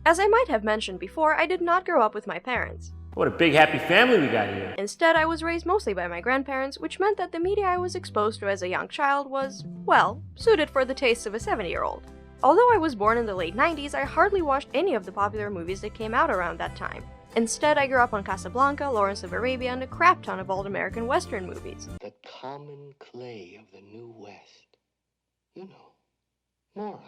As I might have mentioned before, I did not grow up with my parents. What a big happy family we got here. Instead, I was raised mostly by my grandparents, which meant that the media I was exposed to as a young child was, well, suited for the tastes of a 70-year-old. Although I was born in the late 90s, I hardly watched any of the popular movies that came out around that time. Instead, I grew up on Casablanca, Lawrence of Arabia, and a crap ton of old American Western movies. The common clay of the New West. You know, morons.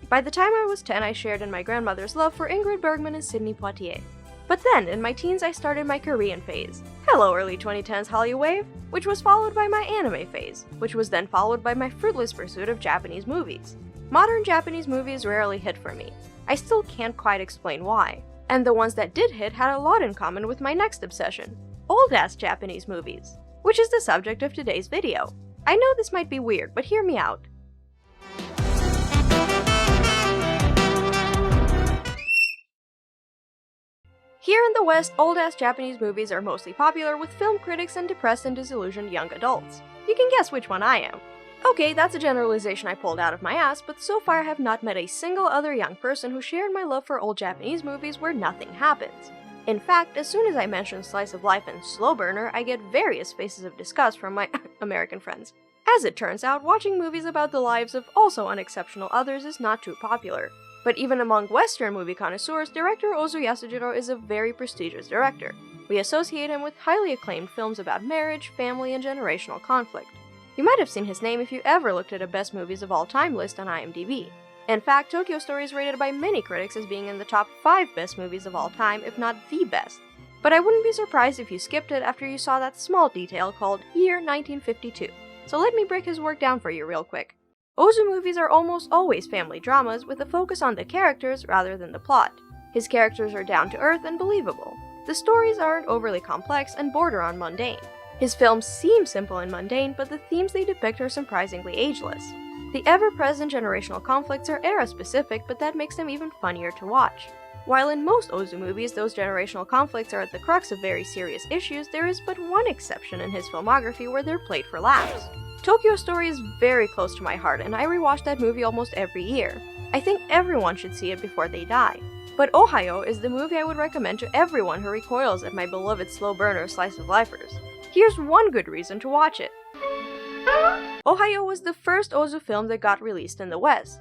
By the time I was 10, I shared in my grandmother's love for Ingrid Bergman and Sidney Poitier. But then, in my teens, I started my Korean phase. Hello, early 2010s Hallyu wave, which was followed by my anime phase, which was then followed by my fruitless pursuit of Japanese movies. Modern Japanese movies rarely hit for me. I still can't quite explain why. And the ones that did hit had a lot in common with my next obsession: old-ass Japanese movies, which is the subject of today's video. I know this might be weird, but hear me out. Here in the West, old-ass Japanese movies are mostly popular with film critics and depressed and disillusioned young adults. You can guess which one I am. Okay, that's a generalization I pulled out of my ass, but so far I have not met a single other young person who shared my love for old Japanese movies where nothing happens. In fact, as soon as I mention slice of life and slow burner, I get various faces of disgust from my American friends. As it turns out, watching movies about the lives of also unexceptional others is not too popular. But even among Western movie connoisseurs, director Ozu Yasujiro is a very prestigious director. We associate him with highly acclaimed films about marriage, family, and generational conflict. You might have seen his name if you ever looked at a best movies of all time list on IMDb. In fact, Tokyo Story is rated by many critics as being in the top 5 best movies of all time, if not the best. But I wouldn't be surprised if you skipped it after you saw that small detail called Year 1952. So let me break his work down for you real quick. Ozu movies are almost always family dramas with a focus on the characters rather than the plot. His characters are down to earth and believable. The stories aren't overly complex and border on mundane. His films seem simple and mundane, but the themes they depict are surprisingly ageless. The ever-present generational conflicts are era-specific, but that makes them even funnier to watch. While in most Ozu movies those generational conflicts are at the crux of very serious issues, there is but one exception in his filmography where they're played for laughs. Tokyo Story is very close to my heart, and I rewatch that movie almost every year. I think everyone should see it before they die. But Ohayo is the movie I would recommend to everyone who recoils at my beloved slow burner slice of lifers. Here's one good reason to watch it. Ohayo was the first Ozu film that got released in the West,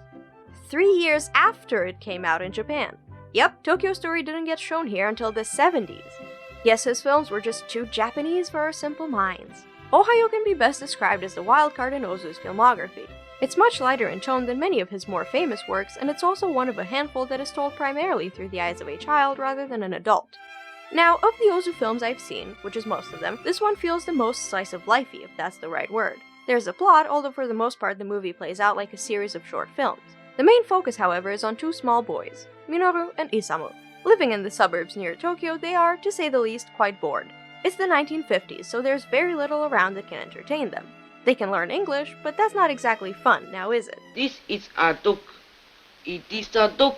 3 years after it came out in Japan. Yep, Tokyo Story didn't get shown here until the 70s. Yes, his films were just too Japanese for our simple minds. Ohayo can be best described as the wildcard in Ozu's filmography. It's much lighter in tone than many of his more famous works, and it's also one of a handful that is told primarily through the eyes of a child rather than an adult. Now, of the Ozu films I've seen, which is most of them, this one feels the most slice-of-lifey, if that's the right word. There's a plot, although for the most part the movie plays out like a series of short films. The main focus, however, is on 2 small boys, Minoru and Isamu. Living in the suburbs near Tokyo, they are, to say the least, quite bored. It's the 1950s, so there's very little around that can entertain them. They can learn English, but that's not exactly fun, now is it? This is a dog. It is a dog.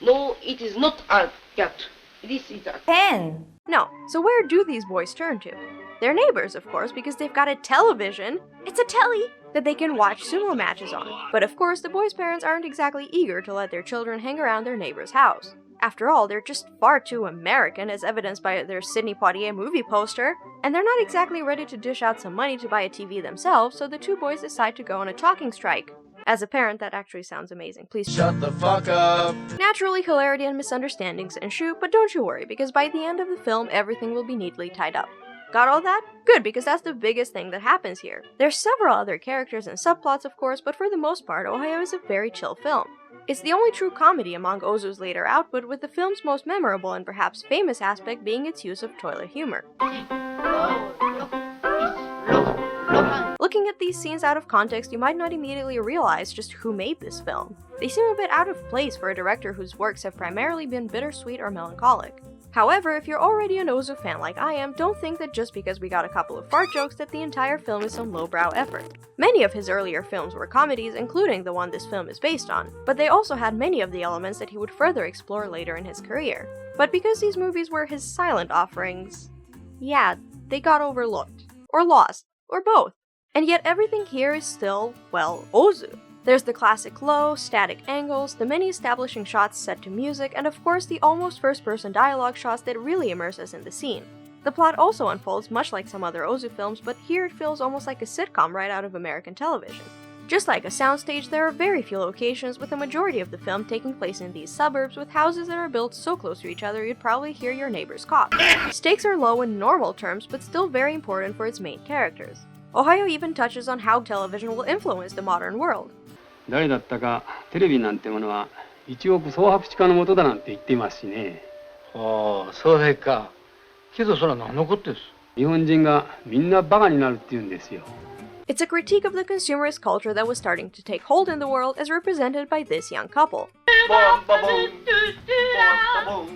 No, it is not a cat. This is a pen. No, so where do these boys turn to? Their neighbors, of course, because they've got a television. It's a telly that they can watch sumo matches on. But of course, the boys' parents aren't exactly eager to let their children hang around their neighbor's house. After all, they're just far too American, as evidenced by their Sidney Poitier movie poster, and they're not exactly ready to dish out some money to buy a TV themselves, so the 2 boys decide to go on a talking strike. As a parent, that actually sounds amazing. Please Shut the fuck up! Naturally, hilarity and misunderstandings ensue, but don't you worry, because by the end of the film, everything will be neatly tied up. Got all that? Good, because that's the biggest thing that happens here. There's several other characters and subplots, of course, but for the most part, Ohayo is a very chill film. It's the only true comedy among Ozu's later output, with the film's most memorable and perhaps famous aspect being its use of toilet humor. Looking at these scenes out of context, you might not immediately realize just who made this film. They seem a bit out of place for a director whose works have primarily been bittersweet or melancholic. However, if you're already an Ozu fan like I am, don't think that just because we got a couple of fart jokes that the entire film is some lowbrow effort. Many of his earlier films were comedies, including the one this film is based on, but they also had many of the elements that he would further explore later in his career. But because these movies were his silent offerings, yeah, they got overlooked. Or lost. Or both. And yet everything here is still, well, Ozu. There's the classic low, static angles, the many establishing shots set to music, and of course the almost first-person dialogue shots that really immerse us in the scene. The plot also unfolds much like some other Ozu films, but here it feels almost like a sitcom right out of American television. Just like a soundstage, there are very few locations, with the majority of the film taking place in these suburbs with houses that are built so close to each other you'd probably hear your neighbor's cough. Stakes are low in normal terms, but still very important for its main characters. Ohayo even touches on how television will influence the modern world. 誰だったかテレビなんてものは一億総博知家のもとだなんて言っていますしね。ああ、それか。けどそれは何のことです？日本人がみんなバカになるって言うんですよ。It's a critique of the consumerist culture that was starting to take hold in the world as represented by this young couple.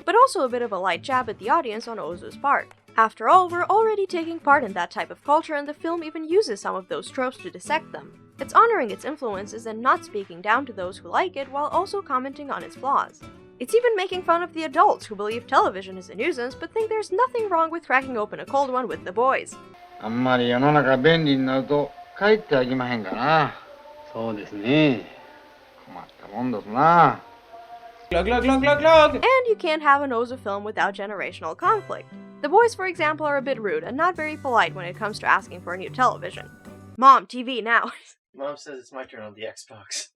But also a bit of a light jab at the audience on Ozu's part. After all, we're already taking part in that type of culture, and the film even uses some of those tropes to dissect them. It's honoring its influences and not speaking down to those who like it while also commenting on its flaws. It's even making fun of the adults who believe television is a nuisance but think there's nothing wrong with cracking open a cold one with the boys. あんまり世の中便利になると帰ってあきまへんかな。そうですね。困ったもんですな。Glug, glug, glug, glug, glug! And you can't have an Ozu film without generational conflict. The boys, for example, are a bit rude and not very polite when it comes to asking for a new television. Mom, TV now. Mom says it's my turn on the Xbox.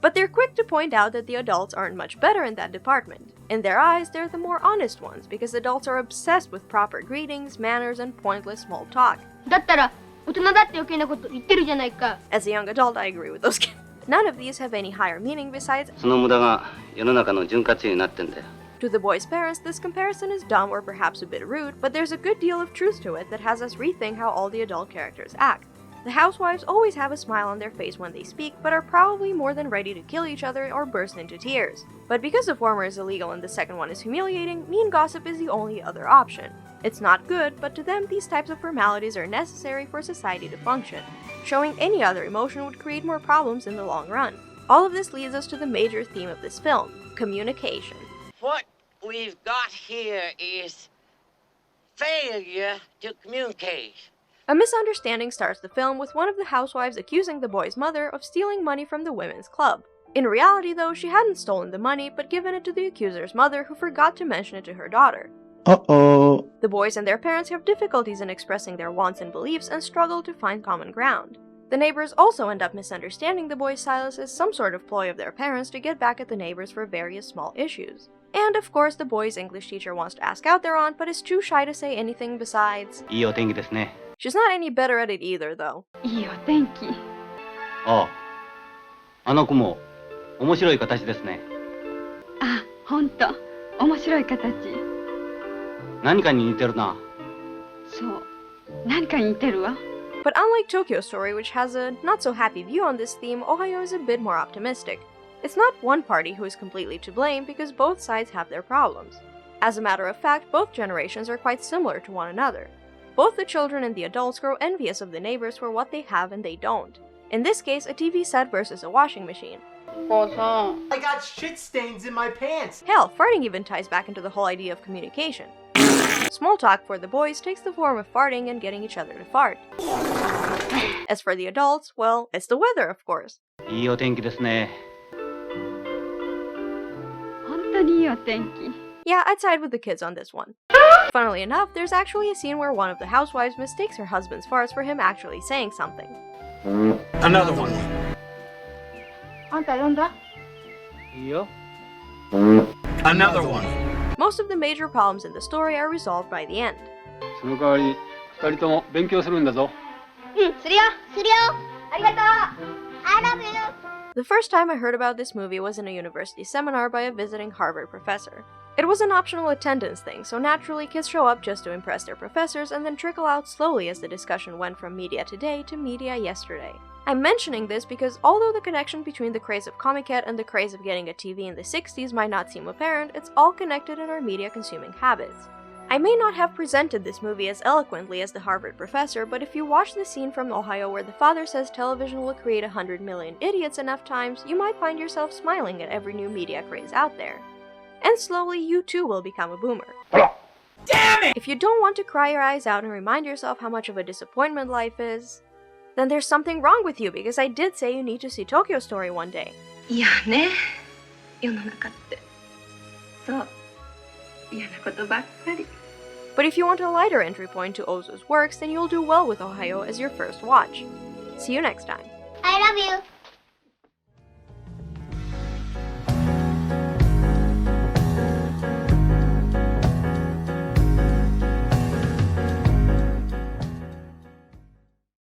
But they're quick to point out that the adults aren't much better in that department. In their eyes, they're the more honest ones because adults are obsessed with proper greetings, manners, and pointless small talk. だったら大人だって余計なこと言ってるじゃないか。 As a young adult, I agree with those kids. None of these have any higher meaning besides, その無駄が世の中の潤滑油になってんだよ。 to the boys' parents, this comparison is dumb or perhaps a bit rude, but there's a good deal of truth to it that has us rethink how all the adult characters act. The housewives always have a smile on their face when they speak, but are probably more than ready to kill each other or burst into tears. But because the former is illegal and the second one is humiliating, mean gossip is the only other option. It's not good, but to them these types of formalities are necessary for society to function. Showing any other emotion would create more problems in the long run. All of this leads us to the major theme of this film: communication. What we've got here is failure to communicate. A misunderstanding starts the film with one of the housewives accusing the boy's mother of stealing money from the women's club. In reality, though, she hadn't stolen the money, but given it to the accuser's mother, who forgot to mention it to her daughter. Uh-oh. The boys and their parents have difficulties in expressing their wants and beliefs and struggle to find common ground. The neighbors also end up misunderstanding the boy's silence as some sort of ploy of their parents to get back at the neighbors for various small issues. And of course, the boy's English teacher wants to ask out their aunt, but is too shy to say anything besides. いいお天気ですね。 She's not any better at it either, though. いいお天気。ああ、あの子も面白い形ですね。あ、ほんと。面白い形。何かに似てるな。そう。何かに似てるわ。 But unlike Tokyo Story, which has a not-so-happy view on this theme, Ohayo is a bit more optimistic. It's not one party who is completely to blame because both sides have their problems. As a matter of fact, both generations are quite similar to one another. Both the children and the adults grow envious of the neighbors for what they have and they don't. In this case, a TV set versus a washing machine. I got shit stains in my pants! Hell, farting even ties back into the whole idea of communication. Small talk for the boys takes the form of farting and getting each other to fart. As for the adults, well, it's the weather, of course. いいお天気ですね。本当にいいお天気。 Yeah, I'd side with the kids on this one. Funnily enough, there's actually a scene where one of the housewives mistakes her husband's farts for him actually saying something. Another one. あんた呼んだ？いいよ。 Another one. Most of the major problems in the story are resolved by the end. その代わり二人とも勉強するんだぞ。うん、するよ。するよ。ありがとう。I love you. The first time I heard about this movie was in a university seminar by a visiting Harvard professor. It was an optional attendance thing, so naturally kids show up just to impress their professors and then trickle out slowly as the discussion went from media today to media yesterday. I'm mentioning this because although the connection between the craze of Comiket and the craze of getting a TV in the 60s might not seem apparent, it's all connected in our media consuming habits. I may not have presented this movie as eloquently as the Harvard professor, but if you watch the scene from Ohayo where the father says television will create 100 million idiots enough times, you might find yourself smiling at every new media craze out there. And slowly, you too will become a boomer. Damn it! If you don't want to cry your eyes out and remind yourself how much of a disappointment life is, then there's something wrong with you because I did say you need to see Tokyo Story one day. いやね、世の中って。そう、嫌なことばっかり。 But if you want a lighter entry point to Ozu's works, then you'll do well with Ohayo as your first watch. See you next time. I love you.